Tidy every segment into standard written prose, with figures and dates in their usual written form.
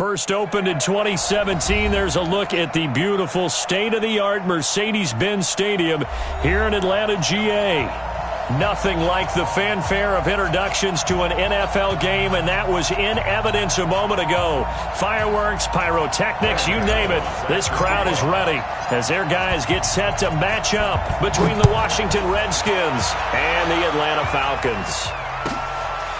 First opened in 2017, there's a look at the beautiful state-of-the-art Mercedes-Benz Stadium here in Atlanta, GA. Nothing like the fanfare of introductions to an NFL game, and that was in evidence a moment ago. Fireworks, pyrotechnics, you name it. This crowd is ready as their guys get set to match up between the Washington Redskins and the Atlanta Falcons.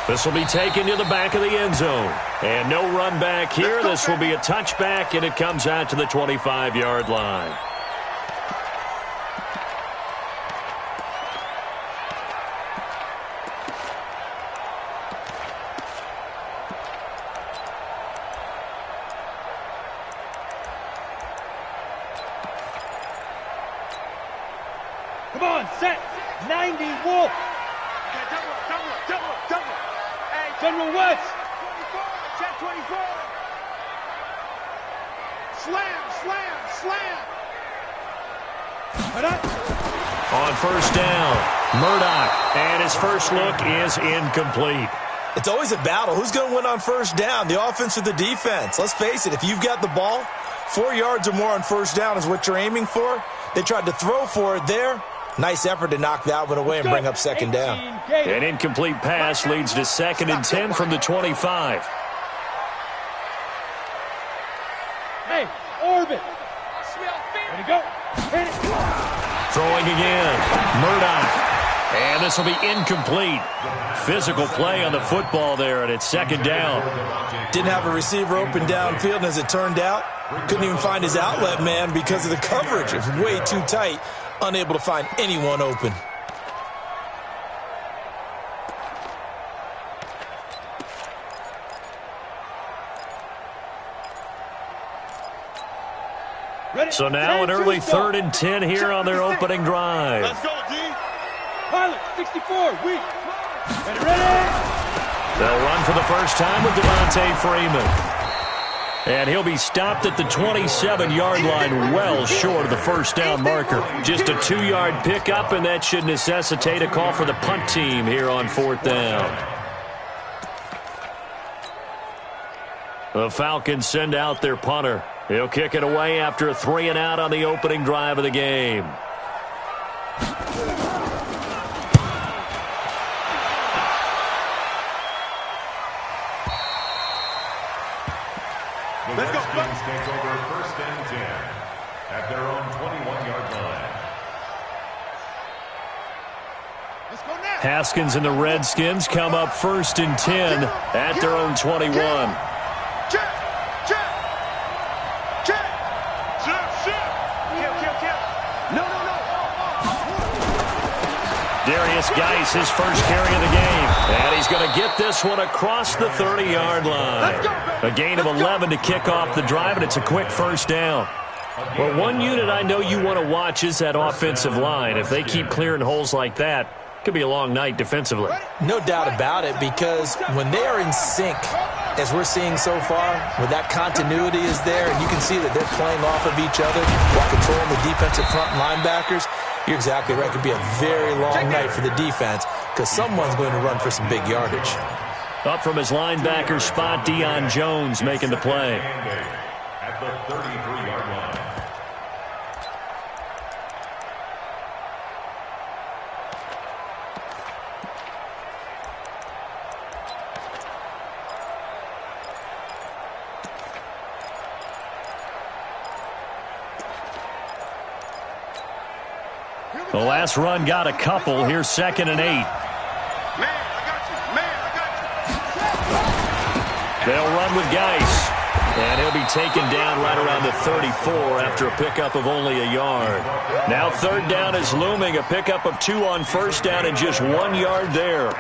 This will be taken to the back of the end zone. And no run back here. This will be a touchback, and it comes out to the 25-yard line. Come on, set. 90, Wolf. General West. 24. Slam. On first down, Murdoch, and his first look is incomplete. It's always a battle. Who's going to win on first down, the offense or the defense? Let's face it, if you've got the ball, 4 yards or more on first down is what you're aiming for. They tried to throw for it there. Nice effort to knock that one away and bring up second down. An incomplete pass leads to 2nd and 10 from the 25. Hey, Orbit. Ready to go. Hit it. Throwing again. Murdoch. And this will be incomplete. Physical play on the football there, and it's 2nd down. Didn't have a receiver open downfield, and as it turned out, couldn't even find his outlet man because of the coverage. It was way too tight. Unable to find anyone open. So now an early 3rd and 10 here on their opening drive. Let's go, D. Pilot, 64, weak. Ready. They'll run for the first time with Devontae Freeman. And he'll be stopped at the 27-yard line, well short of the first down marker. Just a 2-yard pickup, and that should necessitate a call for the punt team here on 4th down. The Falcons send out their punter. He'll kick it away after a 3-and-out on the opening drive of the game. The Redskins take over 1st and 10 at their own 21-yard line. Let's go now. Haskins and the Redskins come up 1st and 10 at their own 21. Check. No. Darius Geis, his first carry of the game. And he's going to get this one across the 30-yard line. A gain of 11 to kick off the drive, and it's a quick first down. Well, one unit I know you want to watch is that offensive line. If they keep clearing holes like that, it could be a long night defensively. No doubt about it, because when they are in sync, as we're seeing so far, when that continuity is there, and you can see that they're playing off of each other while controlling the defensive front linebackers, you're exactly right. It could be a very long night for the defense because someone's going to run for some big yardage. Up from his linebacker spot, Deion Jones making the play. At the 33-yard line. The last run got a couple. Here's 2nd and 8. Man, I got you. They'll run with Geis. And he'll be taken down right around the 34 after a pickup of only a yard. Now 3rd down is looming. A pickup of 2 on first down and just 1 yard there.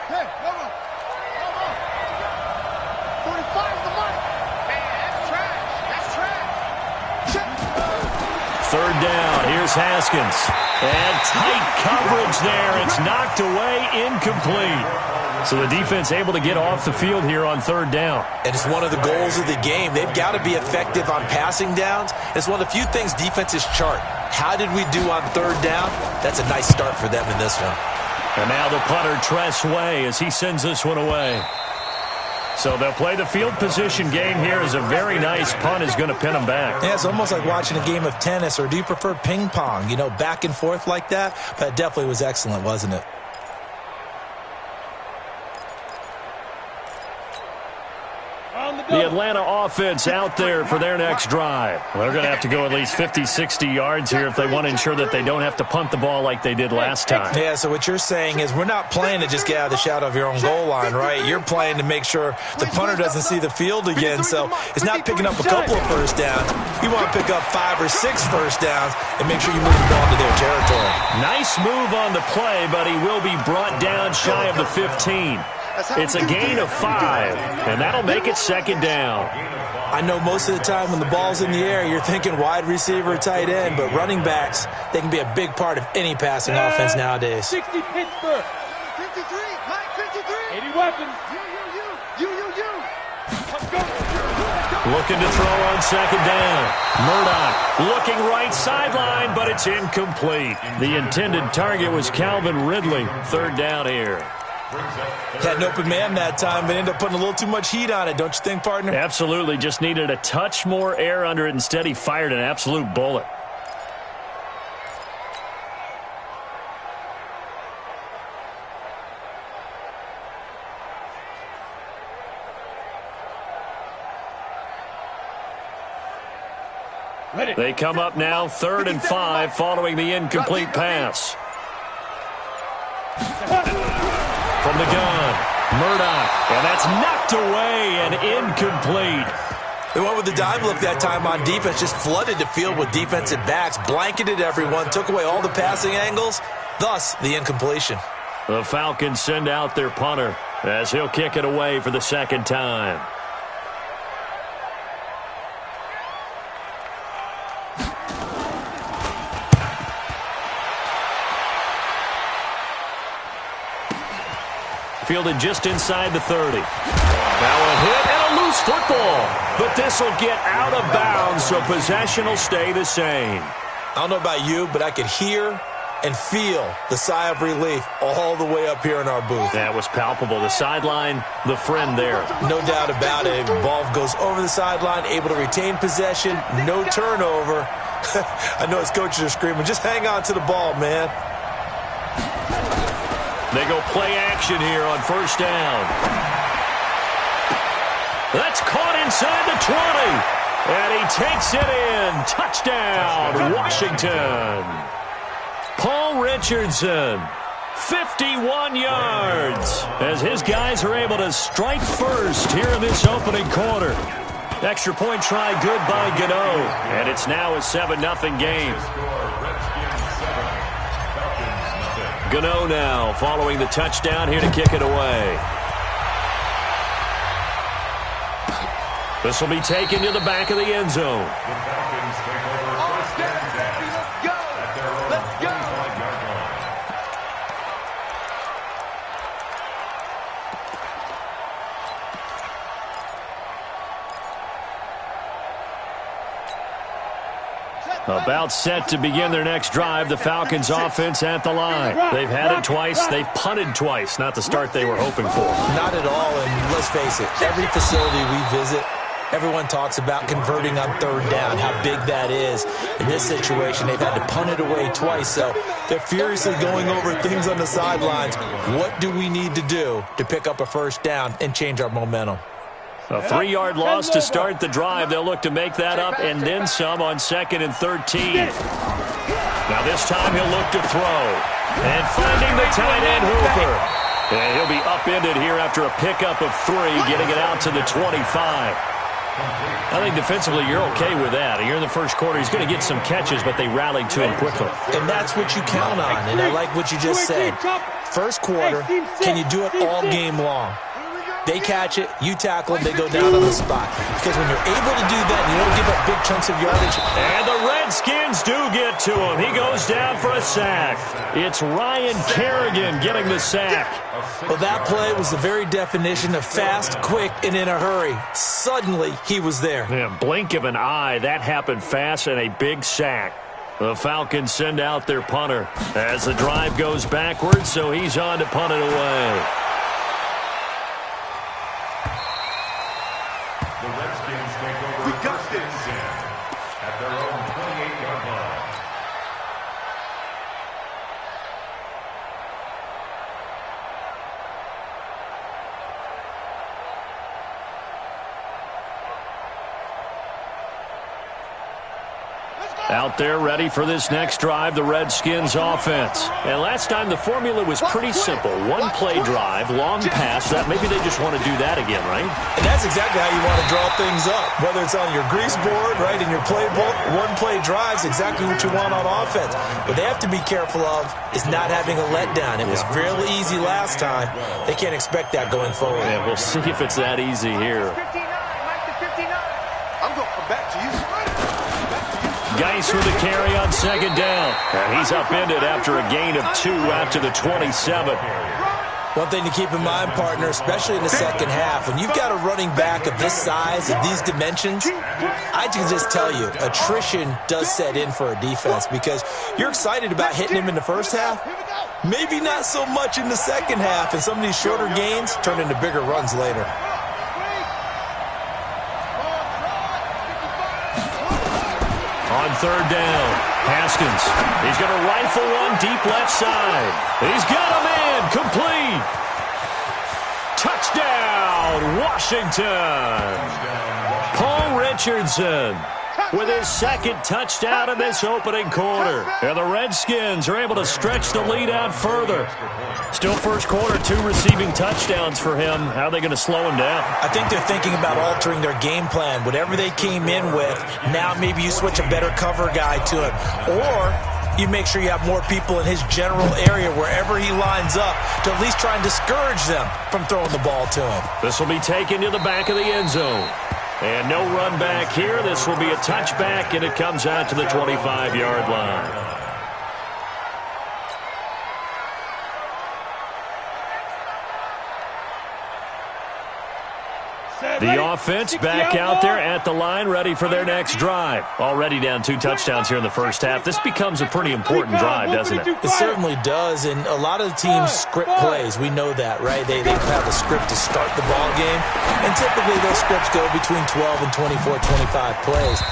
Hey, come on. 45 the mark. Man, that's trash. That's trash. third down. Here's Haskins. And tight coverage there. It's knocked away, incomplete. So the defense able to get off the field here on third down. And it's one of the goals of the game. They've got to be effective on passing downs. It's one of the few things defenses chart. How did we do on third down? That's a nice start for them in this one. And now the punter, Tress Way, as he sends this one away. So they'll play the field position game here as a very nice punt is going to pin them back. Yeah, it's almost like watching a game of tennis, or do you prefer ping pong? You know, back and forth like that? That definitely was excellent, wasn't it? The Atlanta offense out there for their next drive. Well, they're going to have to go at least 50, 60 yards here if they want to ensure that they don't have to punt the ball like they did last time. Yeah, so what you're saying is we're not playing to just get out of the shadow of your own goal line, right? You're playing to make sure the punter doesn't see the field again. So it's not picking up a couple of first downs. You want to pick up 5 or 6 first downs and make sure you move the ball into their territory. Nice move on the play, but he will be brought down shy of the 15. It's a gain of 5, and that'll make it second down. I know most of the time when the ball's in the air, you're thinking wide receiver, tight end, but running backs, they can be a big part of any passing offense nowadays. 60 Pittsburgh. 53, Mike 53. 80 weapons. You. Let's go. Looking to throw on second down. Murdoch looking right sideline, but it's incomplete. The intended target was Calvin Ridley. Third down here. Had an open man that time, but ended up putting a little too much heat on it, don't you think, partner? Absolutely. Just needed a touch more air under it. Instead, he fired an absolute bullet. They come up now, 3rd and 5, following the incomplete pass. From the gun, Murdoch, and that's knocked away and incomplete. They went with the dime look that time on defense, just flooded the field with defensive backs, blanketed everyone, took away all the passing angles, thus the incompletion. The Falcons send out their punter as he'll kick it away for the second time. Fielded just inside the 30. Now a hit and a loose football. But this will get out of bounds, so possession will stay the same. I don't know about you, but I could hear and feel the sigh of relief all the way up here in our booth. That was palpable. The sideline, the friend there. No doubt about it. The ball goes over the sideline, able to retain possession, no turnover. I know his coaches are screaming, just hang on to the ball, man. They go play action here on first down. That's caught inside the 20. And he takes it in. Touchdown, Washington. Paul Richardson, 51 yards, as his guys are able to strike first here in this opening quarter. Extra point try good by Gano. And it's now a 7-0 game. Gano now following the touchdown here to kick it away. This will be taken to the back of the end zone. Let's go. About set to begin their next drive, the Falcons offense at the line. They've had it twice. They've punted twice. Not the start they were hoping for. Not at all, and let's face it, every facility we visit, everyone talks about converting on third down, how big that is. In this situation, they've had to punt it away twice, so they're furiously going over things on the sidelines. What do we need to do to pick up a first down and change our momentum? A 3-yard loss to start the drive. They'll look to make that up and then some on 2nd and 13. Now this time he'll look to throw. And finding the tight end Hooper. And he'll be upended here after a pickup of 3, getting it out to the 25. I think defensively you're okay with that. Here in the first quarter, he's going to get some catches, but they rallied to him quickly. And that's what you count on, and I like what you just said. First quarter, can you do it all game long? They catch it, you tackle them, they go down on the spot. Because when you're able to do that and you don't give up big chunks of yardage. And the Redskins do to him. He goes down for a sack. It's Ryan Kerrigan getting the sack. Well, that play was the very definition of fast, quick, and in a hurry. Suddenly, he was there. Yeah, blink of an eye. That happened fast and a big sack. The Falcons send out their punter as the drive goes backwards, so he's on to punt it away. The Redskins take over first and 10 at their own 28-yard line. Out there ready for this next drive, the Redskins offense. And last time the formula was pretty simple. One play drive, long pass. That maybe they just want to do that again, right? And that's exactly how you want to draw things up. Whether it's on your grease board, right, in your playbook, one play drive is exactly what you want on offense. What they have to be careful of is not having a letdown. It was fairly easy last time. They can't expect that going forward. Yeah, we'll see if it's that easy here. 59, Mike to 59. I'm going to come back to you. Geis with a carry on second down. And he's upended after a gain of 2 out to the 27. One thing to keep in mind, partner, especially in the second half, when you've got a running back of this size and these dimensions, I can just tell you, attrition does set in for a defense because you're excited about hitting him in the first half. Maybe not so much in the second half, and some of these shorter gains turn into bigger runs later. On third down, Haskins. He's going to rifle one deep left side. He's got a man complete. Touchdown, Washington. Paul Richardson with his second touchdown in this opening quarter. And the Redskins are able to stretch the lead out further. Still first quarter, 2 receiving touchdowns for him. How are they going to slow him down? I think they're thinking about altering their game plan. Whatever they came in with, now maybe you switch a better cover guy to him. Or you make sure you have more people in his general area wherever he lines up to at least try and discourage them from throwing the ball to him. This will be taken to the back of the end zone. And no run back here. This will be a touchback, and it comes out to the 25-yard line. The offense back out there at the line, ready for their next drive. Already down 2 touchdowns here in the first half. This becomes a pretty important drive, doesn't it? It certainly does, and a lot of the teams script plays. We know that, right? They have a script to start the ball game, and typically those scripts go between 12 and 24, 25 plays.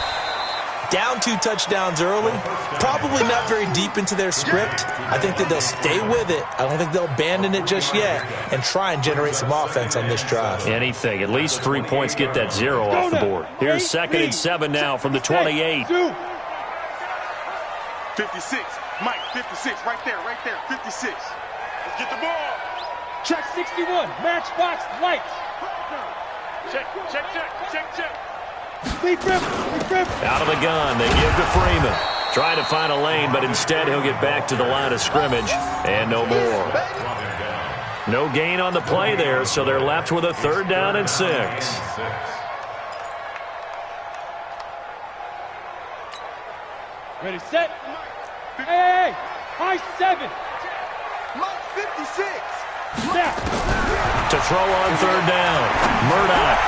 Down 2 touchdowns early, probably not very deep into their script. I think that they'll stay with it. I don't think they'll abandon it just yet and try and generate some offense on this drive. Anything. At least 3 points get that 0 off the board. Here's 2nd and 7 now from the 28. 56. Mike, 56. Right there. 56. Let's get the ball. Check 61. Matchbox lights. Check. Out of the gun, they give to Freeman. Trying to find a lane, but instead he'll get back to the line of scrimmage. And no more. No gain on the play there, so they're left with a 3rd down and 6. Ready, set. Hey. High 7. Mike, 56. Snap. To throw on 3rd down. Murdoch.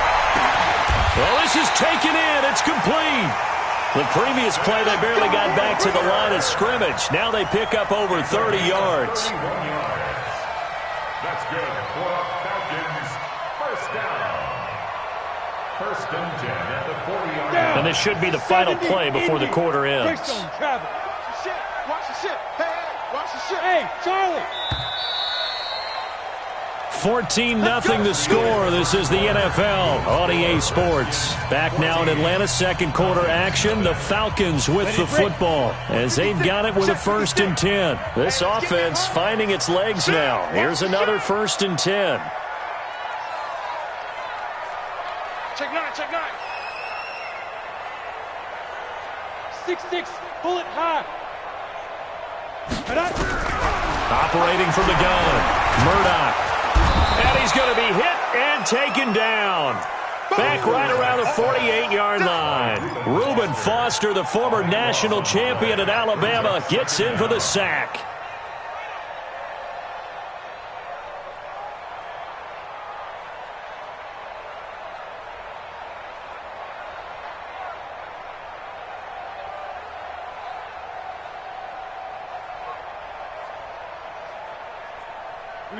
Well, this is taken in. It's complete. The previous play, they barely got back to the line of scrimmage. Now they pick up over 30 yards. That's good for Falcons. First down. 1st and 10 at the 40-yard line. And this should be the final play before the quarter ends. Watch the shit. Hey, watch the shit. Hey, Charlie. 14-0 the score. This is the NFL on EA Sports. Back now in Atlanta, 2nd quarter action. The Falcons with the football as they've got it with a 1st and 10. This offense finding its legs now. Here's another 1st and 10. Check 9. 6-6. Bullet high. Operating from the gun. Murdoch. And he's going to be hit and taken down. Back right around the 48-yard line. Reuben Foster, the former national champion at Alabama, gets in for the sack.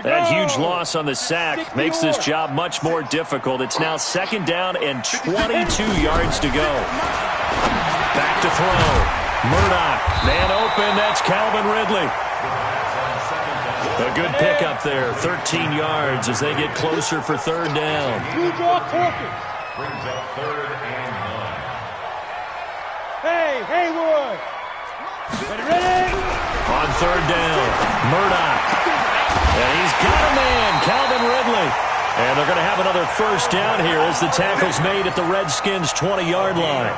That huge loss on the sack makes this job much more difficult. It's now 2nd down and 22 yards to go. Back to throw. Murdoch, man open. That's Calvin Ridley. A good pickup there. 13 yards as they get closer for 3rd down. Brings up 3rd and 9. Hey, Haywood. Ready? On 3rd down, Murdoch. And he's got a man, Calvin Ridley. And they're going to have another 1st down here as the tackle's made at the Redskins' 20-yard line.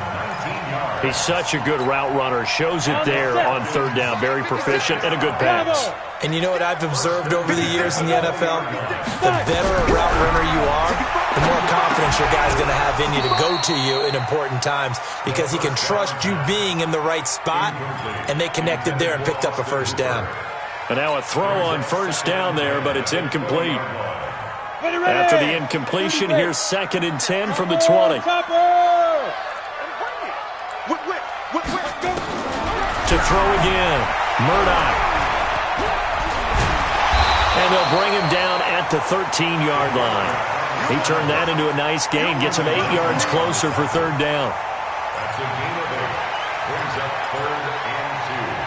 He's such a good route runner. Shows it there on 3rd down. Very proficient and a good pass. And you know what I've observed over the years in the NFL? The better a route runner you are, the more confidence your guy's going to have in you to go to you in important times because he can trust you being in the right spot, and they connected there and picked up a 1st down. And now a throw on 1st down there, but it's incomplete. After the incompletion, here's 2nd and 10 from the 20. To throw again, Murdoch. And they'll bring him down at the 13-yard line. He turned that into a nice gain, gets him 8 yards closer for 3rd down. That's a gain of 8. Brings up 3rd and 2.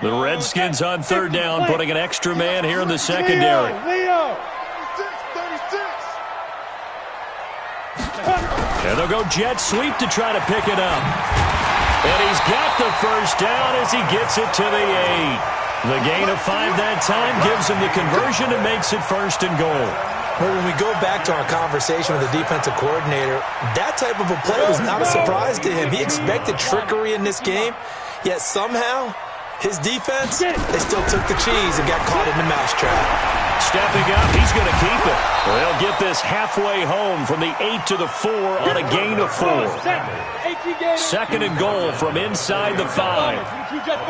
The Redskins on 3rd down, putting an extra man here in the secondary. Leo. And they'll go jet sweep to try to pick it up. And he's got the 1st down as he gets it to the 8. The gain of 5 that time gives him the conversion and makes it 1st and goal. Well, when we go back to our conversation with the defensive coordinator, that type of a play was not a surprise to him. He expected trickery in this game, yet somehow his defense, they still took the cheese and got caught in the mousetrap. Stepping up, he's going to keep it. Well, they'll get this halfway home from the 8 to the 4 on a gain of 4. 2nd and goal from inside the 5. Brings up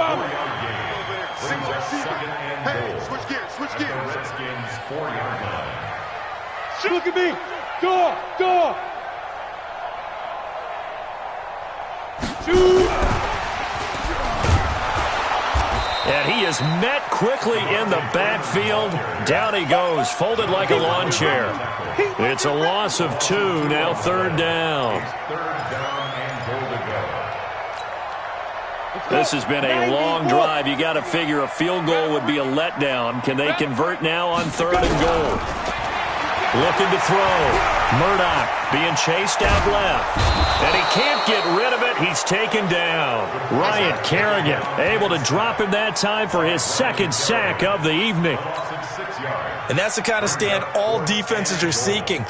2nd and goal. Switch gears. Redskins 4-yard line. Look at me. Door. 2. And he is met quickly in the backfield. Down he goes, folded like a lawn chair. It's a loss of 2, now 3rd down. 3rd down and goal to go. This has been a long drive. You got to figure a field goal would be a letdown. Can they convert now on 3rd and goal? Looking to throw. Murdoch being chased out left. And he can't get rid of it. He's taken down. Ryan Kerrigan able to drop him that time for his 2nd sack of the evening. And that's the kind of stand all defenses are seeking.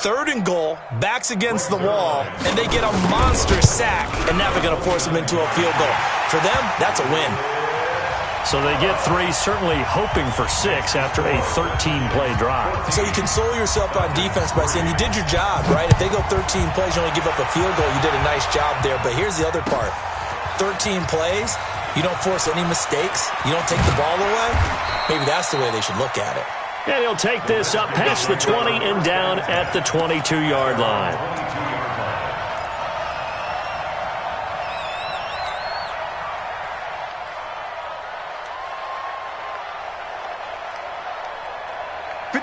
3rd and goal, backs against the wall, and they get a monster sack. And now they're going to force them into a field goal. For them, that's a win. So they get 3, certainly hoping for 6 after a 13-play drive. So you console yourself on defense by saying you did your job, right? If they go 13 plays, you only give up a field goal, you did a nice job there. But here's the other part. 13 plays, you don't force any mistakes, you don't take the ball away. Maybe that's the way they should look at it. And he'll take this up past the 20 and down at the 22-yard line.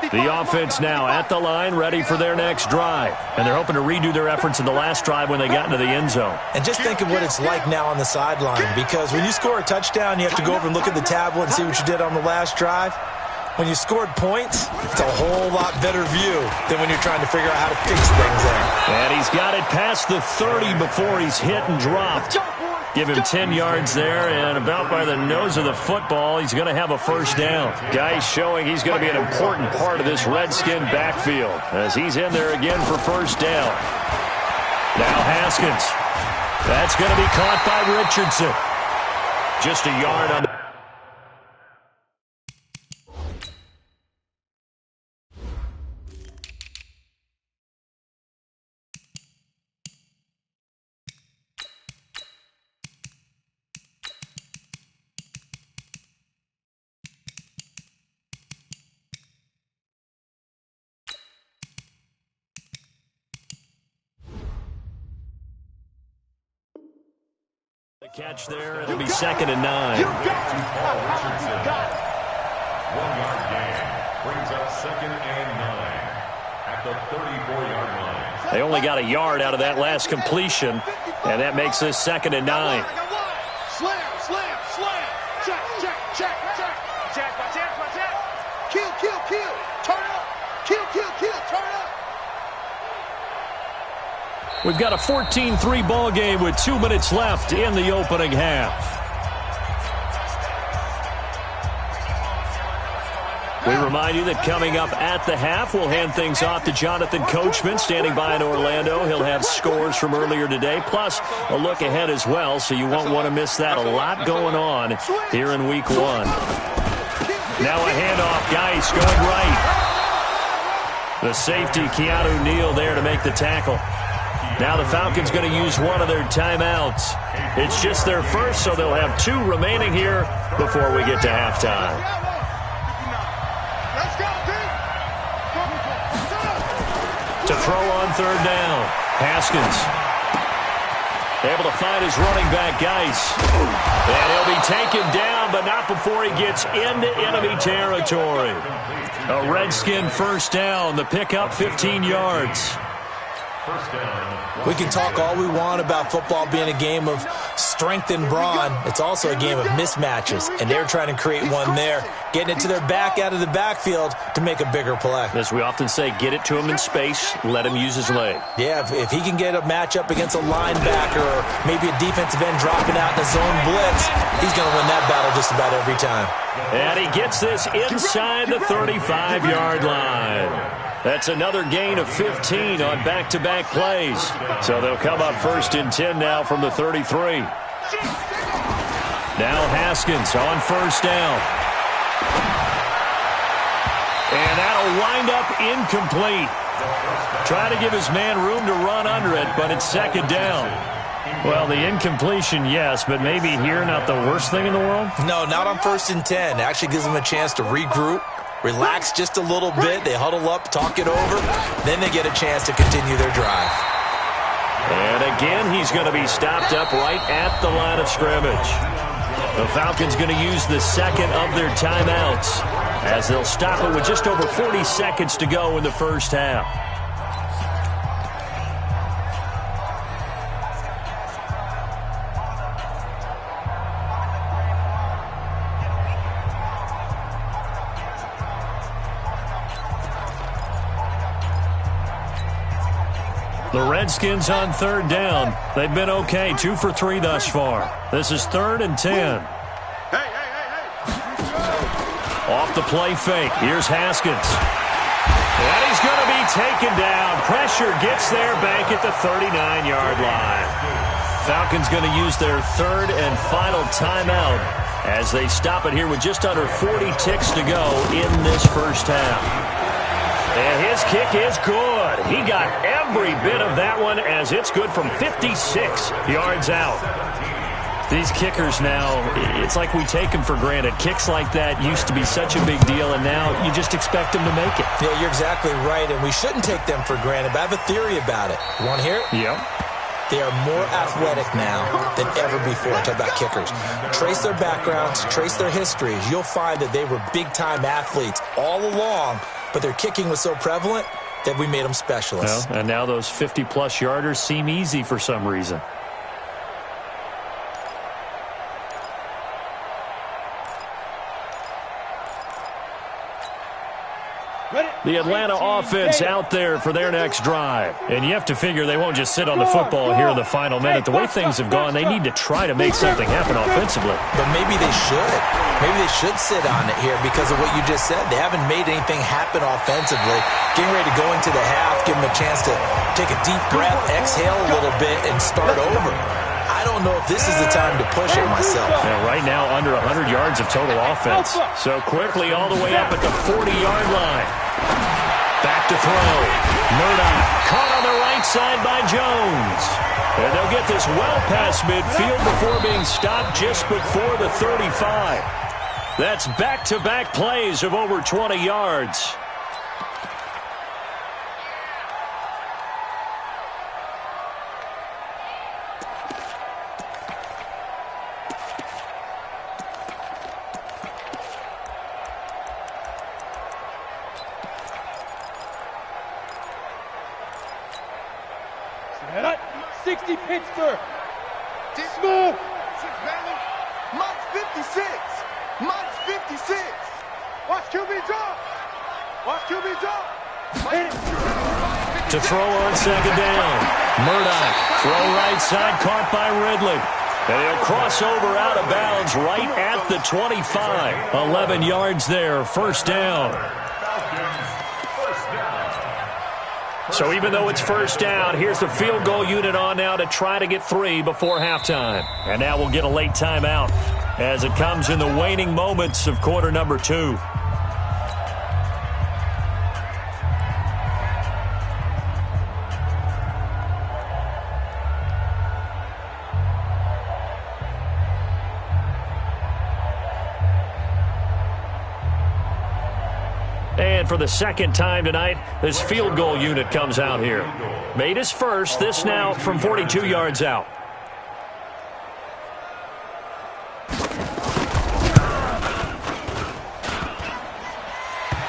The offense now at the line, ready for their next drive. And they're hoping to redo their efforts in the last drive when they got into the end zone. And just think of what it's like now on the sideline, because when you score a touchdown, you have to go over and look at the tablet and see what you did on the last drive. When you scored points, it's a whole lot better view than when you're trying to figure out how to fix things there. And he's got it past the 30 before he's hit and dropped. Give him 10 yards there, and about by the nose of the football, he's going to have a first down. Guy showing he's going to be an important part of this Redskin backfield as he's in there again for first down. Now Haskins. That's going to be caught by Richardson. Just a yard on. Catch there. It'll be 2nd and 9. Paul Richardson. 1 yard gain. Brings up 2nd and 9 at the 34-yard line. They only got a yard out of that last completion, and that makes this 2nd and 9. Slam, slam, slam. Check, check, check, check. Check, check. Kill, kill, kill. Turn up. Kill, kill, kill. Turn up. We've got a 14-3 ball game with 2 minutes left in the opening half. We remind you that coming up at the half, we'll hand things off to Jonathan Coachman, standing by in Orlando. He'll have scores from earlier today, plus a look ahead as well, so you won't want to miss that. A lot going on here in Week 1. Now a handoff. Geis going right. The safety, Keanu Neal, there to make the tackle. Now the Falcons going to use one of their timeouts. It's just their first, so they'll have 2 remaining here before we get to halftime. To throw on 3rd down, Haskins. Able to find his running back, Geis. And he'll be taken down, but not before he gets into enemy territory. A Redskin first down. The pickup 15 yards. We can talk all we want about football being a game of strength and brawn. It's also a game of mismatches, and they're trying to create one there, getting it to their back out of the backfield to make a bigger play. As we often say, get it to him in space, let him use his leg. Yeah, if he can get a matchup against a linebacker or maybe a defensive end dropping out in a zone blitz, he's going to win that battle just about every time. And he gets this inside the 35-yard line. That's another gain of 15 on back-to-back plays. So they'll come up 1st and 10 now from the 33. Now Haskins on 1st down. And that'll wind up incomplete. Try to give his man room to run under it, but it's 2nd down. Well, the incompletion, yes, but maybe here not the worst thing in the world? No, not on 1st and 10. It actually gives them a chance to regroup, relax just a little bit. They huddle up, talk it over. Then they get a chance to continue their drive. And again, he's going to be stopped up right at the line of scrimmage. The Falcons going to use the 2nd of their timeouts as they'll stop it with just over 40 seconds to go in the first half. The Redskins on 3rd down. They've been okay, 2 for 3 thus far. This is 3rd and 10. Hey. Off the play fake. Here's Haskins. And he's going to be taken down. Pressure gets there back at the 39-yard line. Falcons going to use their 3rd and final timeout as they stop it here with just under 40 ticks to go in this first half. And his kick is good. He got every bit of that one as it's good from 56 yards out. These kickers now, it's like we take them for granted. Kicks like that used to be such a big deal, and now you just expect them to make it. Yeah, you're exactly right, and we shouldn't take them for granted, but I have a theory about it. You want to hear it? Yep. They are more athletic now than ever before. Talk about kickers. Trace their backgrounds, trace their histories. You'll find that they were big-time athletes all along, but their kicking was so prevalent that we made them specialists. Well, and now those 50-plus yarders seem easy for some reason. The Atlanta offense out there for their next drive. And you have to figure they won't just sit on the football here in the final minute. The way things have gone, they need to try to make something happen offensively. But maybe they should. Maybe they should sit on it here because of what you just said. They haven't made anything happen offensively. Getting ready to go into the half, give them a chance to take a deep breath, exhale a little bit, and start over. I don't know if this is the time to push it myself. Yeah, right now, under 100 yards of total offense. So quickly all the way up at the 40-yard line. Back to throw. Murdoch caught on the right side by Jones. And they'll get this well past midfield before being stopped just before the 35. That's back-to-back plays of over 20 yards. Cut. 60 Pittsburgh. Smooth. Mike's 56. Mike's 56. Watch QB drop. Watch QB drop. To throw on second down. Murdoch, throw right side, caught by Ridley. And he'll cross over out of bounds right at the 25. 11 yards there, first down. So even though it's first down, here's the field goal unit on now to try to get 3 before halftime. And now we'll get a late timeout as it comes in the waning moments of quarter number 2. And for the second time tonight, this field goal unit comes out here. Made his first, this now from 42 yards out.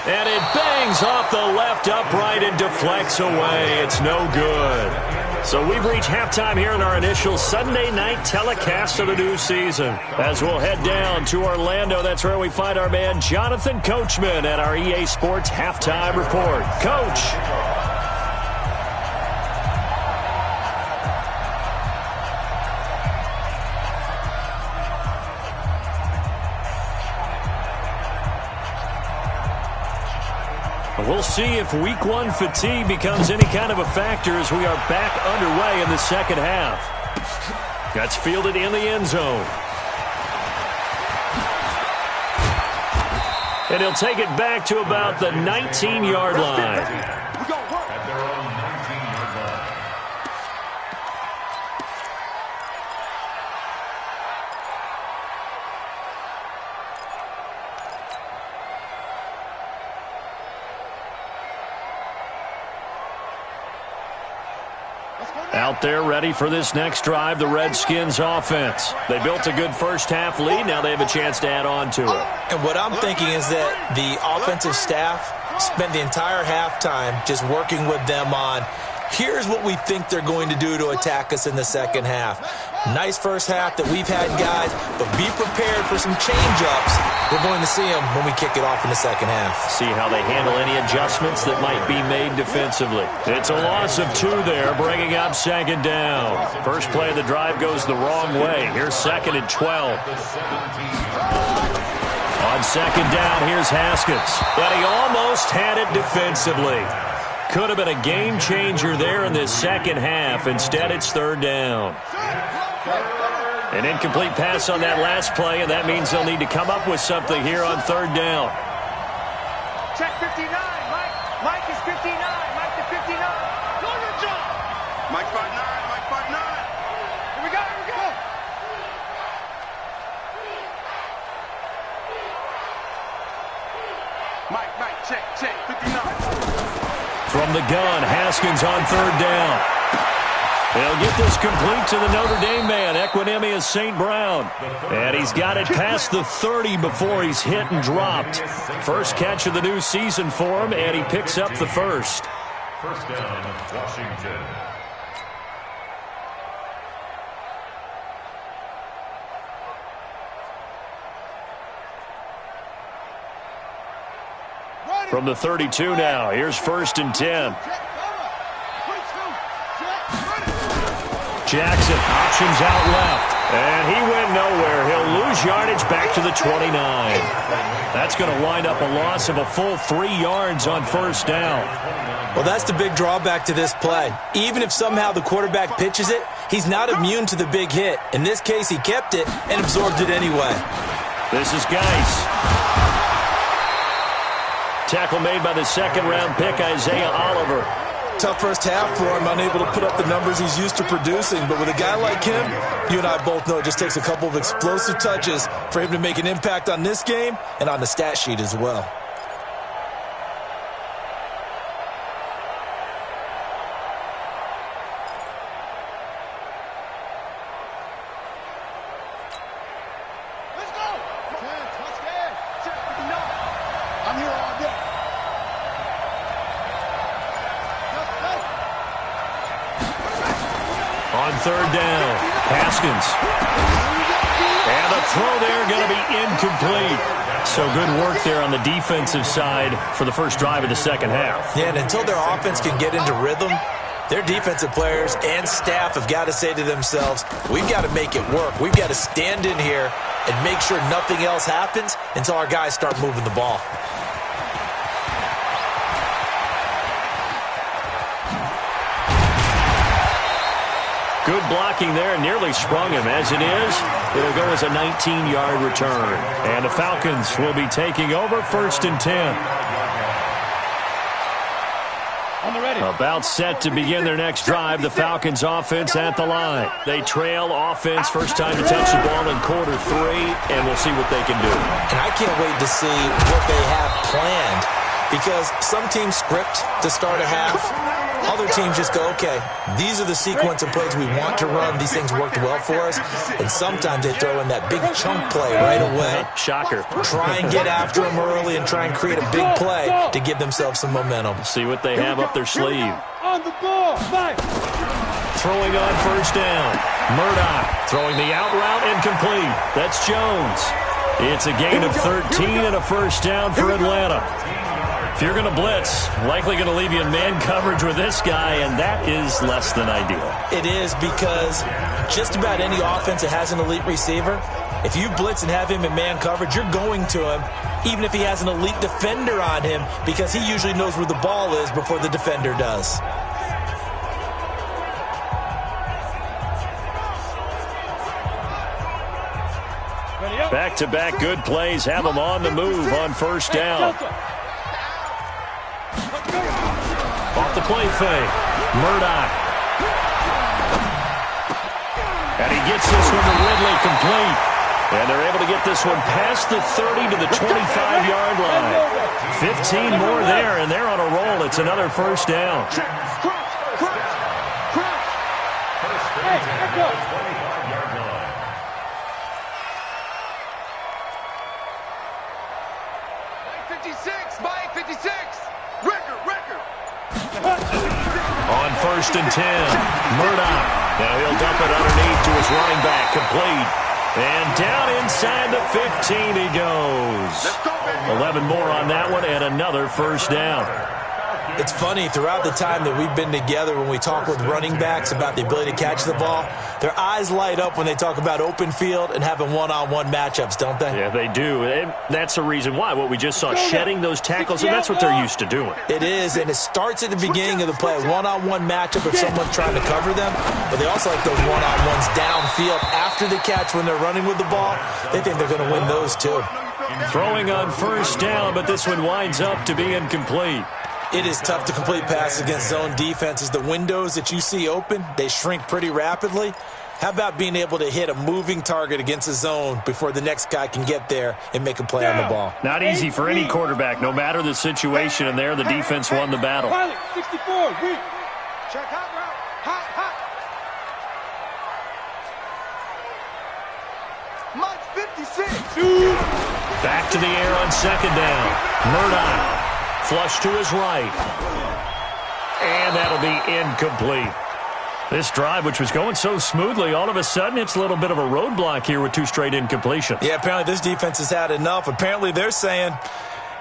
And it bangs off the left upright and deflects away. It's no good. So we've reached halftime here in our initial Sunday night telecast of the new season. As we'll head down to Orlando, that's where we find our man Jonathan Coachman at our EA Sports Halftime Report. Coach. We'll see if week 1 fatigue becomes any kind of a factor as we are back underway in the second half. That's fielded in the end zone. And he'll take it back to about the 19-yard line. Out there ready for this next drive, the Redskins offense. They built a good first half lead. Now they have a chance to add on to it. And what I'm thinking is that the offensive staff spent the entire halftime just working with them on, here's what we think they're going to do to attack us in the second half. Nice first half that we've had, guys, but be prepared for some change-ups. We're going to see them when we kick it off in the second half. See how they handle any adjustments that might be made defensively. It's a loss of 2 there, bringing up second down. First play of the drive goes the wrong way. Here's 2nd and 12. On second down, here's Haskins. But he almost had it defensively. Could have been a game changer there in this second half. Instead, it's 3rd down. An incomplete pass on that last play, and that means they'll need to come up with something here on 3rd down. Check 59, Mike. Mike is 59. Mike to 59. Go your job. Mike 59. Mike 59. Here we go. Here we go. Mike, check, 59. From the gun, Haskins on 3rd down. They'll get this complete to the Notre Dame man, Equinemius St. Brown. And he's got it past the 30 before he's hit and dropped. First catch of the new season for him, and he picks up the first. First down, Washington. From the 32 now, here's 1st and 10. Jackson options out left, and he went nowhere. He'll lose yardage back to the 29. That's going to wind up a loss of a full 3 yards on 1st down. Well, that's the big drawback to this play. Even if somehow the quarterback pitches it, he's not immune to the big hit. In this case, he kept it and absorbed it anyway. This is Geis. Tackle made by the 2nd-round pick, Isaiah Oliver. Tough first half for him, unable to put up the numbers he's used to producing. But with a guy like him, you and I both know it just takes a couple of explosive touches for him to make an impact on this game and on the stat sheet as well. Let's go! I'm here all day. On 3rd down, Haskins. And a throw there going to be incomplete. So good work there on the defensive side for the first drive of the 2nd half. Yeah, and until their offense can get into rhythm, their defensive players and staff have got to say to themselves, we've got to make it work. We've got to stand in here and make sure nothing else happens until our guys start moving the ball. Good blocking there, nearly sprung him. As it is, it'll go as a 19-yard return. And the Falcons will be taking over 1st and 10. On the ready. About set to begin their next drive, the Falcons offense at the line. They trail offense, first time to touch the ball in quarter 3, and we'll see what they can do. And I can't wait to see what they have planned, because some teams script to start a half. Other teams just go, okay, these are the sequence of plays we want to run. These things worked well for us. And sometimes they throw in that big chunk play right away. Shocker. Try and get after them early and try and create a big play to give themselves some momentum. See what they have up their sleeve. On the ball. Fight. Throwing on 1st down. Murdoch throwing the out route incomplete. That's Jones. It's a gain of 13 and a 1st down for Atlanta. If you're going to blitz, likely going to leave you in man coverage with this guy, and that is less than ideal. It is, because just about any offense that has an elite receiver, if you blitz and have him in man coverage, you're going to him, even if he has an elite defender on him, because he usually knows where the ball is before the defender does. Back-to-back good plays have them on the move on 1st down. Off the play fake. Murdoch. And he gets this one to Ridley complete. And they're able to get this one past the 30 to the 25-yard line. 15 more there, and they're on a roll. It's another 1st down. Hey, let's go. 25-yard line. Mike 56. Record. On 1st and 10, Murdoch. Now he'll dump it underneath to his running back, complete. And down inside the 15 he goes. 11 more on that one, and another 1st down. It's funny, throughout the time that we've been together, when we talk with running backs about the ability to catch the ball, their eyes light up when they talk about open field and having one-on-one matchups, don't they? Yeah, they do. And that's the reason why. What we just saw, shedding those tackles, and that's what they're used to doing. It is, and it starts at the beginning of the play, a one-on-one matchup if someone's trying to cover them, but they also like those one-on-ones downfield after the catch when they're running with the ball. They think they're going to win those too. Throwing on 1st down, but this one winds up to be incomplete. It is tough to complete passes against zone defenses. The windows that you see open, they shrink pretty rapidly. How about being able to hit a moving target against a zone before the next guy can get there and make a play on the ball? Not easy for any quarterback, no matter the situation, and there the defense won the battle. Pilot, 64, weak. Check hot route. Hot. Mike 56. Back to the air on 2nd down. Murdoch. Flush to his right. And that'll be incomplete. This drive, which was going so smoothly, all of a sudden it's a little bit of a roadblock here with 2 straight incompletions. Yeah, apparently this defense has had enough. Apparently they're saying,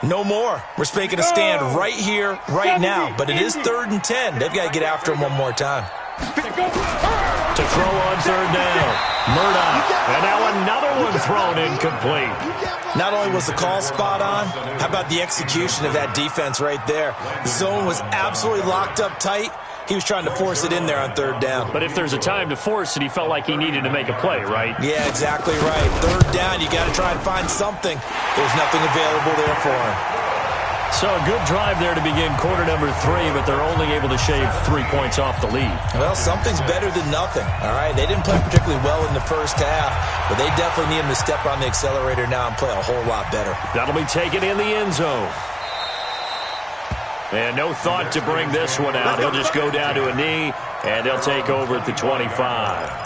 No more. We're making a stand right here, right now. But it is 3rd and 10. They've got to get after him one more time. To throw on 3rd down. Murdoch. And now another one thrown incomplete. Not only was the call spot on, how about the execution of that defense right there? The zone was absolutely locked up tight. He was trying to force it in there on 3rd down. But if there's a time to force it, he felt like he needed to make a play, right? Yeah, exactly right. 3rd down, you got to try and find something. There's nothing available there for him. So a good drive there to begin quarter number 3, but they're only able to shave 3 points off the lead. Well, something's better than nothing, all right? They didn't play particularly well in the first half, but they definitely need him to step on the accelerator now and play a whole lot better. That'll be taken in the end zone. And no thought to bring this one out. He'll just go down to a knee, and they'll take over at the 25.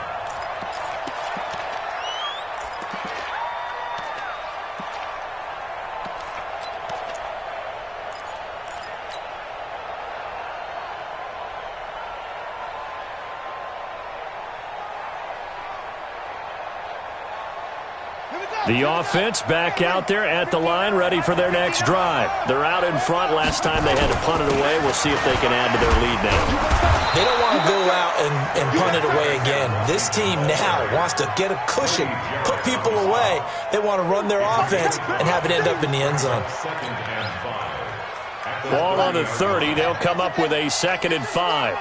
The offense back out there at the line, ready for their next drive. They're out in front. Last time they had to punt it away. We'll see if they can add to their lead now. They don't want to go out and punt it away again. This team now wants to get a cushion, put people away. They want to run their offense and have it end up in the end zone. Ball on the 30. They'll come up with a 2nd and 5.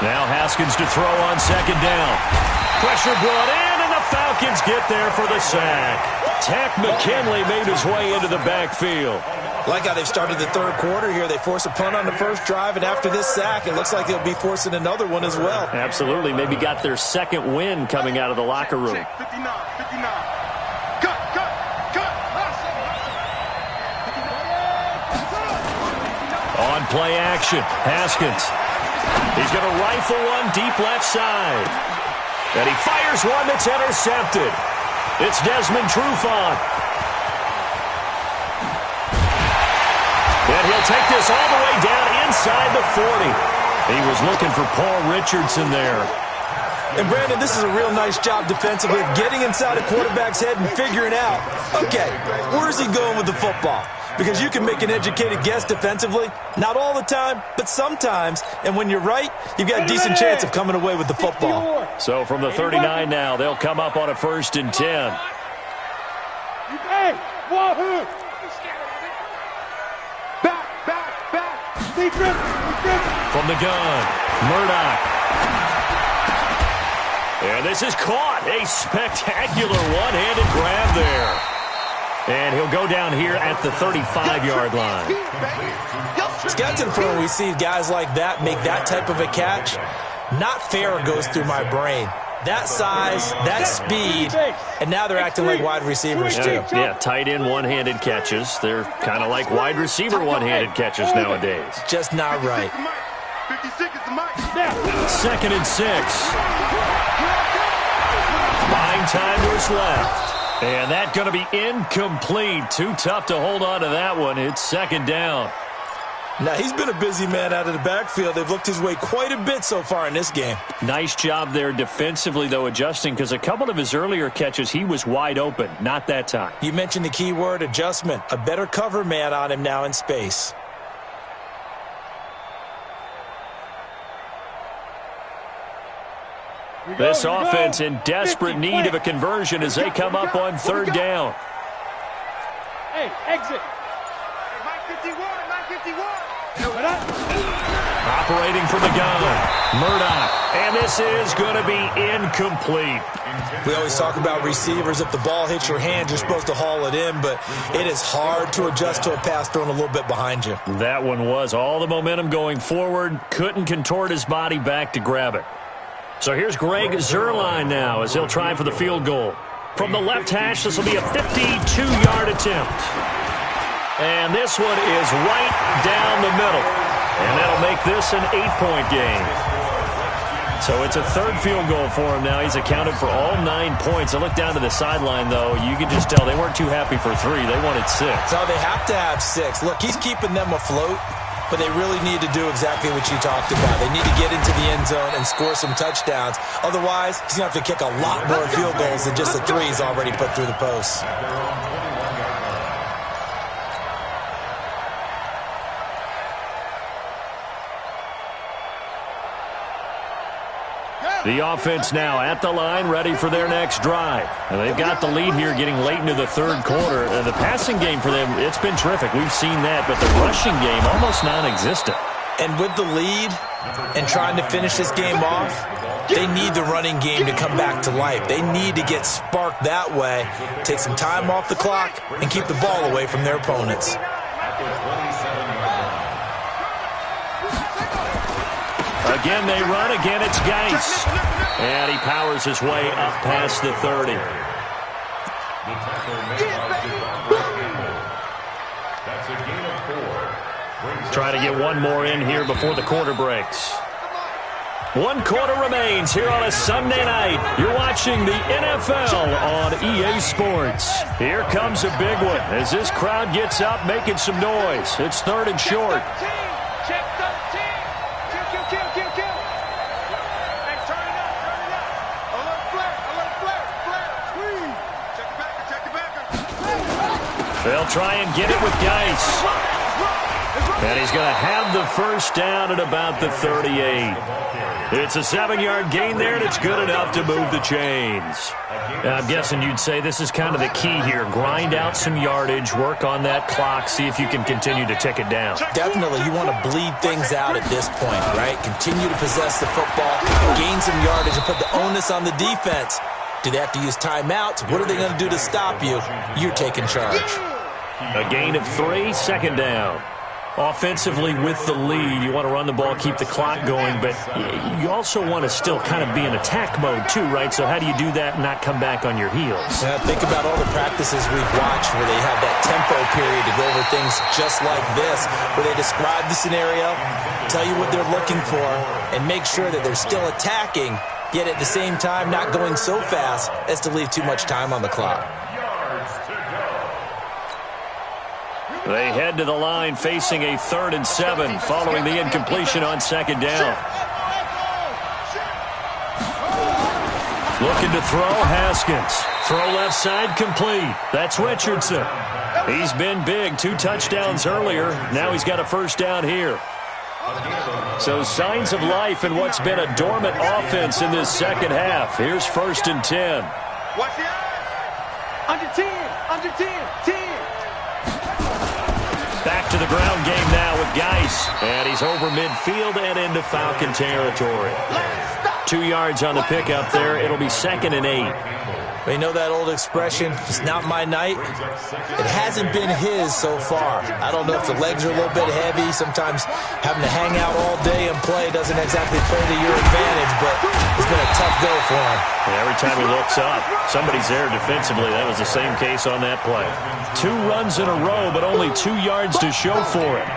Now Haskins to throw on 2nd down. Pressure brought in, and the Falcons get there for the sack. Tack McKinley made his way into the backfield. Like how they've started the 3rd quarter here. They force a punt on the first drive, and after this sack, it looks like they'll be forcing another one as well. Absolutely. Maybe got their 2nd win coming out of the locker room. 59, 59. Cut. On play action, Haskins. He's going to rifle one deep left side. And he fires one that's intercepted. It's Desmond Trufant. And he'll take this all the way down inside the 40. He was looking for Paul Richardson there. And, Brandon, this is a real nice job defensively of getting inside a quarterback's head and figuring out, okay, where's he going with the football? Because you can make an educated guess defensively. Not all the time, but sometimes. And when you're right, you've got a decent chance of coming away with the football. So from the 39 now, they'll come up on a 1st and 10. Hey, wahoo! Back. Secret. From the gun, Murdoch. And this is caught. A spectacular one-handed grab there. And he'll go down here at the 35-yard line. It's got to the point where we see guys like that make that type of a catch. Not fair goes through my brain. That size, that speed, and now they're acting like wide receivers too. Yeah, tight end one-handed catches. They're kind of like wide receiver one-handed catches nowadays. Just not right. 2nd and 6. Buying time was left. And that's going to be incomplete. Too tough to hold on to that one. It's 2nd down. Now, he's been a busy man out of the backfield. They've looked his way quite a bit so far in this game. Nice job there defensively, though, adjusting, because a couple of his earlier catches, he was wide open. Not that time. You mentioned the key word, adjustment. A better cover man on him now in space. This offense in desperate need of a conversion as they come up on 3rd down. Hey, exit. 951. Operating from the gun, Murdoch. And this is going to be incomplete. We always talk about receivers. If the ball hits your hand, you're supposed to haul it in, but it is hard to adjust to a pass thrown a little bit behind you. That one was all the momentum going forward. Couldn't contort his body back to grab it. So here's Greg Zuerlein now as he'll try for the field goal. From the left hash, this will be a 52-yard attempt. And this one is right down the middle. And that'll make this an 8-point game. So it's a 3rd field goal for him now. He's accounted for all 9 points. I look down to the sideline, though. You can just tell they weren't too happy for 3. They wanted 6. So they have to have 6. Look, he's keeping them afloat. but they really need to do exactly what you talked about. They need to get into the end zone and score some touchdowns. Otherwise, he's going to have to kick a lot more field goals than just the 3 he's already put through the posts. The offense now at the line, ready for their next drive. And they've got the lead here getting late into the third quarter. The passing game for them, it's been terrific. We've seen that, but the rushing game almost non-existent. And with the lead and trying to finish this game off, they need the running game to come back to life. They need to get sparked that way, take some time off the clock, and keep the ball away from their opponents. Again, they run. Again, it's Geis. And he powers his way up past the 30. Try to get one more in here before the quarter breaks. 1 quarter remains here on a Sunday night. You're watching the NFL on EA Sports. Here comes a big one as this crowd gets up making some noise. It's 3rd and short. They'll try and get it with Geis. And he's going to have the first down at about the 38. It's a 7-yard gain there, and it's good enough to move the chains. I'm guessing you'd say this is kind of the key here. Grind out some yardage, work on that clock, see if you can continue to tick it down. Definitely. You want to bleed things out at this point, right? Continue to possess the football, gain some yardage, and put the onus on the defense. Do they have to use timeouts? What are they going to do to stop you? You're taking charge. A gain of 3, 2nd down. Offensively with the lead, you want to run the ball, keep the clock going, but you also want to still kind of be in attack mode too, right? So how do you do that and not come back on your heels? Yeah, think about all the practices we've watched where they have that tempo period to go over things just like this, where they describe the scenario, tell you what they're looking for, and make sure that they're still attacking, yet at the same time not going so fast as to leave too much time on the clock. They head to the line facing a 3rd and 7 following the incompletion on 2nd down. Looking to throw, Haskins. Throw left side, complete. That's Richardson. He's been big, 2 touchdowns earlier. Now he's got a first down here. So signs of life in what's been a dormant offense in this second half. Here's 1st and 10. Watch the eye. Under 10, under 10, 10. Back to the ground game now with Geis. And he's over midfield and into Falcon territory. 2 yards on the pickup there. It'll be 2nd and 8. You know that old expression, it's not my night? It hasn't been his so far. I don't know if the legs are a little bit heavy. Sometimes having to hang out all day and play doesn't exactly play to your advantage, but it's been a tough go for him. And every time he looks up, somebody's there defensively. That was the same case on that play. 2 runs in a row, but only 2 yards to show for it.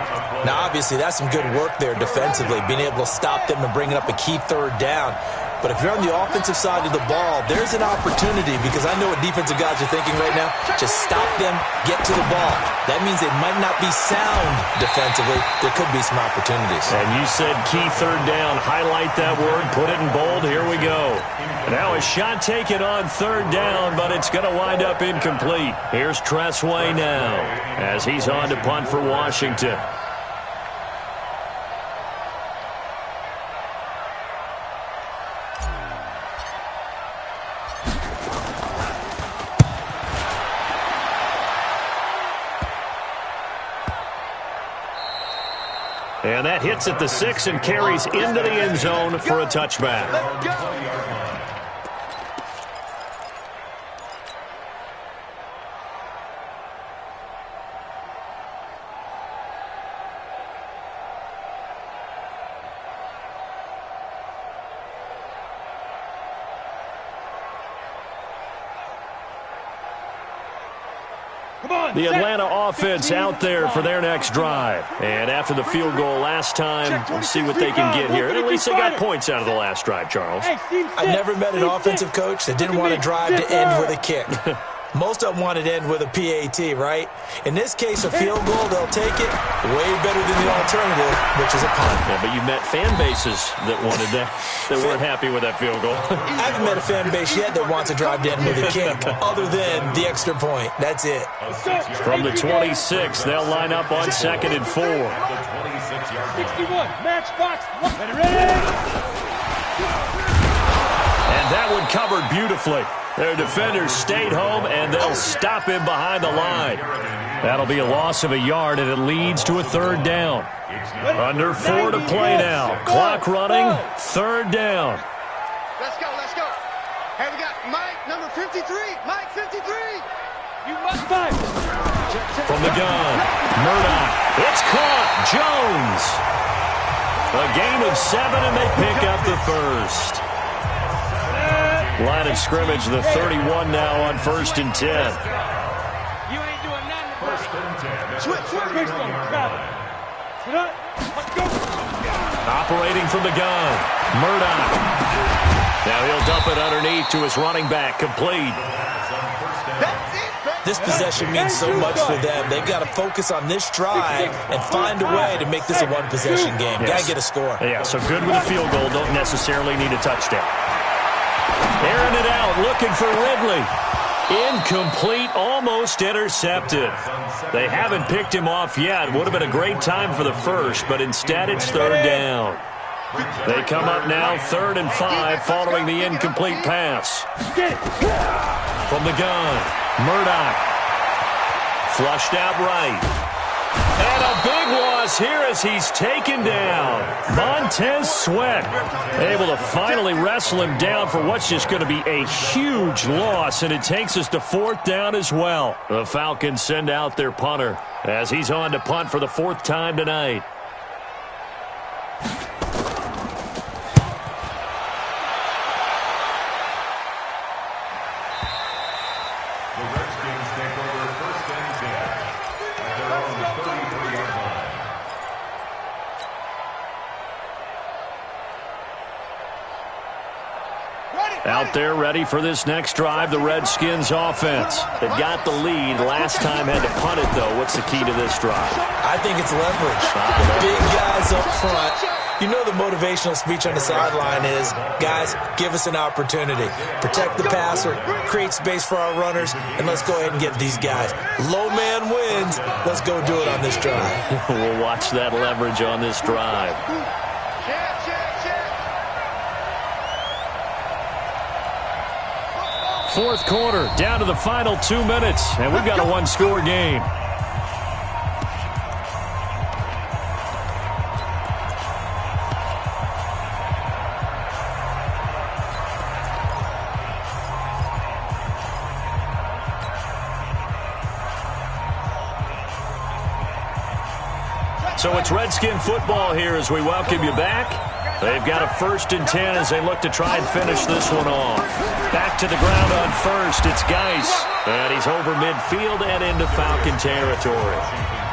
Now, obviously, that's some good work there defensively, being able to stop them and bringing up a key 3rd down. But if you're on the offensive side of the ball, there's an opportunity, because I know what defensive guys are thinking right now. Just stop them, get to the ball. That means they might not be sound defensively. There could be some opportunities. And you said key 3rd down. Highlight that word, put it in bold. Here we go. Now a shot taken on 3rd down, but it's going to wind up incomplete. Here's Tressway now as he's on to punt for Washington. And that hits at the 6 and carries into the end zone for a touchback. The Atlanta offense out there for their next drive. And after the field goal last time, we'll see what they can get here. And at least they got points out of the last drive, Charles. I never met an offensive coach that didn't want a drive to end with a kick. Most of them want it to end with a PAT, right? In this case, a field goal, they'll take it way better than the alternative, which is a punt. Yeah, but you met fan bases that wanted that, that weren't happy with that field goal. I haven't met a fan base yet that wants to drive to end with a kick, other than the extra point. That's it. From the 26, they'll line up on 2nd and 4. 61, match box, ready? And that one covered beautifully. Their defenders stayed home, and they'll stop him behind the line. That'll be a loss of a yard, and it leads to a 3rd down. Under 4 to play now. Clock running, 3rd down. Let's go, let's go. Hey, we got Mike, number 53. Mike, 53. You must fight. From the gun, Murdoch. It's caught. Jones. A gain of 7, and they pick up the first. Line of scrimmage, the 31 now on 1st and 10. You ain't doing nothing. First and 10. Switch. Let's go. Operating from the gun, Murdoch. Now he'll dump it underneath to his running back, complete. This possession means so much for them. They've got to focus on this drive and find a way to make this a one-possession game. Yes. Got to get a score. Yeah, so good with a field goal. Don't necessarily need a touchdown. Airing it out, looking for Ridley. Incomplete, almost intercepted. They haven't picked him off yet. Would have been a great time for the first, but instead it's 3rd down. They come up now 3rd and 5 following the incomplete pass. From the gun, Murdoch. Flushed out right. And a big loss here as he's taken down. Montez Sweat able to finally wrestle him down for what's just going to be a huge loss, and it takes us to 4th down as well. The Falcons send out their punter as he's on to punt for the 4th time tonight. The Redskins take over 1st and 10 at their own 33-yard line. Out there ready for this next drive, the Redskins offense. They've got the lead. Last time had to punt it, though. What's the key to this drive? I think it's leverage. The big guys up front. You know the motivational speech on the sideline is, guys, give us an opportunity. Protect the passer, create space for our runners, and let's go ahead and get these guys. Low man wins. Let's go do it on this drive. We'll watch that leverage on this drive. Fourth quarter, down to the final 2 minutes, and we've got a one-score game. So it's Redskin football here as we welcome you back. They've got a 1st and 10 as they look to try and finish this one off. Back to the ground on 1st, it's Geis. And he's over midfield and into Falcon territory.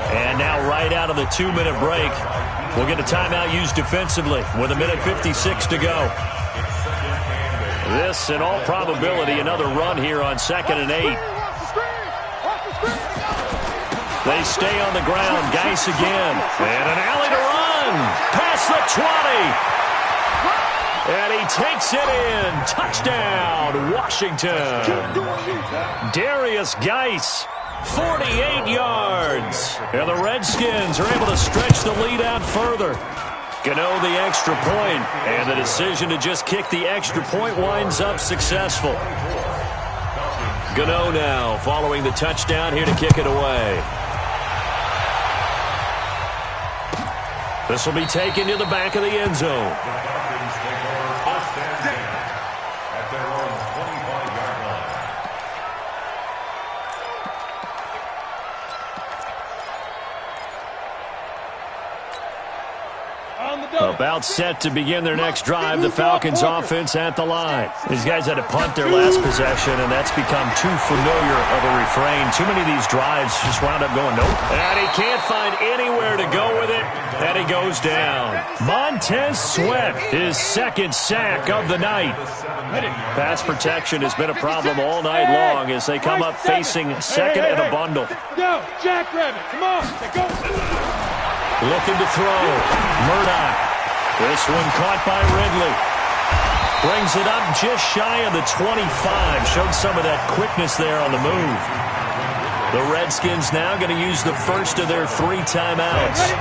And now right out of the 2-minute break, we'll get a timeout used defensively with 1:56 to go. This, in all probability, another run here on 2nd and 8. They stay on the ground. Geis again. And an alley to run. Past the 20. And he takes it in. Touchdown, Washington. Darius Geis, 48 yards. And the Redskins are able to stretch the lead out further. Gano the extra point, and the decision to just kick the extra point winds up successful. Gano now following the touchdown here to kick it away. This will be taken to the back of the end zone. The Falcons take over 1st and 10 at their own 25-yard line. On the double. About set to begin their next drive, the Falcons offense at the line. These guys had to punt their last possession, and that's become too familiar of a refrain. Too many of these drives just wound up going nope. And he can't find anywhere to go with it, and he goes down. Montez Sweat, his second sack of the night. Pass protection has been a problem all night long as they come up facing second and a bundle. Go, Jackrabbit, come on, go. Looking to throw. Murdoch. This one caught by Ridley. Brings it up just shy of the 25. Showed some of that quickness there on the move. The Redskins now going to use the first of their 3 timeouts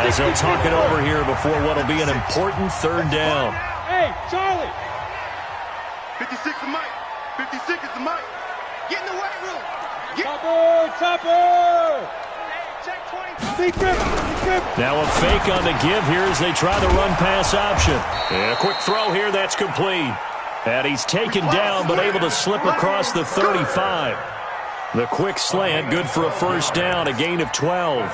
as they'll talk it over here before what will be an important third down. Hey, Charlie. 56 is Mike. 56 is the Mike. Get in the weight room. Topper. Check 20. Big grip. Now a fake on the give here as they try the run-pass option. And a quick throw here, that's complete. And he's taken down but able to slip across the 35. The quick slant, good for a first down, a gain of 12.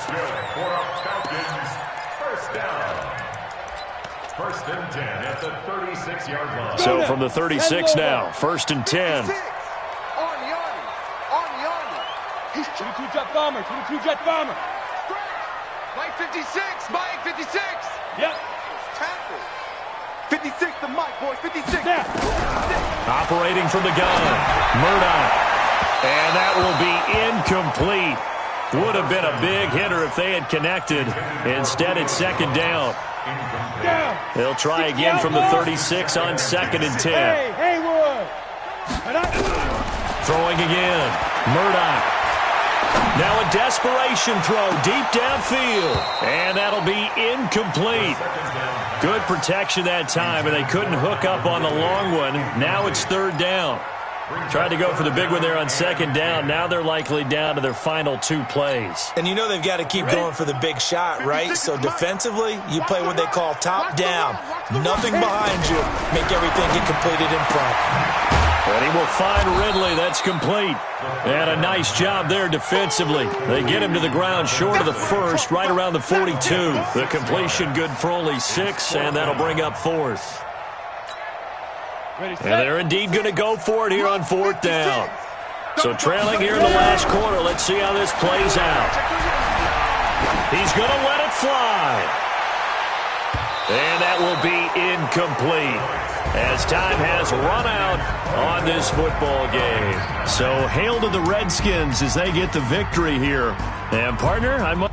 First and 10 at the 36-yard line. So from the 36 now, first and 10. On Yanni. He's 22 jet bomber, 22 jet bomber. Mike 56, Mike 56. Yep. Tackle. 56 to Mike, boys, 56. Snap. Operating from the gun, Murdoch. And that will be incomplete. Would have been a big hitter if they had connected. Instead, it's second down. They'll try again from the 36 on second and 10. Hey, Haywood. Throwing again, Murdoch. Now a desperation throw deep downfield. And that'll be incomplete. Good protection that time, and they couldn't hook up on the long one. Now it's third down. Tried to go for the big one there on second down. Now they're likely down to their final 2 plays. And you know they've got to keep going for the big shot, right? So defensively, you play what they call top down. Nothing behind you. Make everything get completed in front. And he will find Ridley. That's complete. And a nice job there defensively. They get him to the ground short of the first, right around the 42. The completion good for only 6, and that'll bring up fourth. And they're indeed going to go for it here on fourth down. So trailing here in the last quarter. Let's see how this plays out. He's going to let it fly. And that will be incomplete as time has run out on this football game. So hail to the Redskins as they get the victory here. And partner, I'm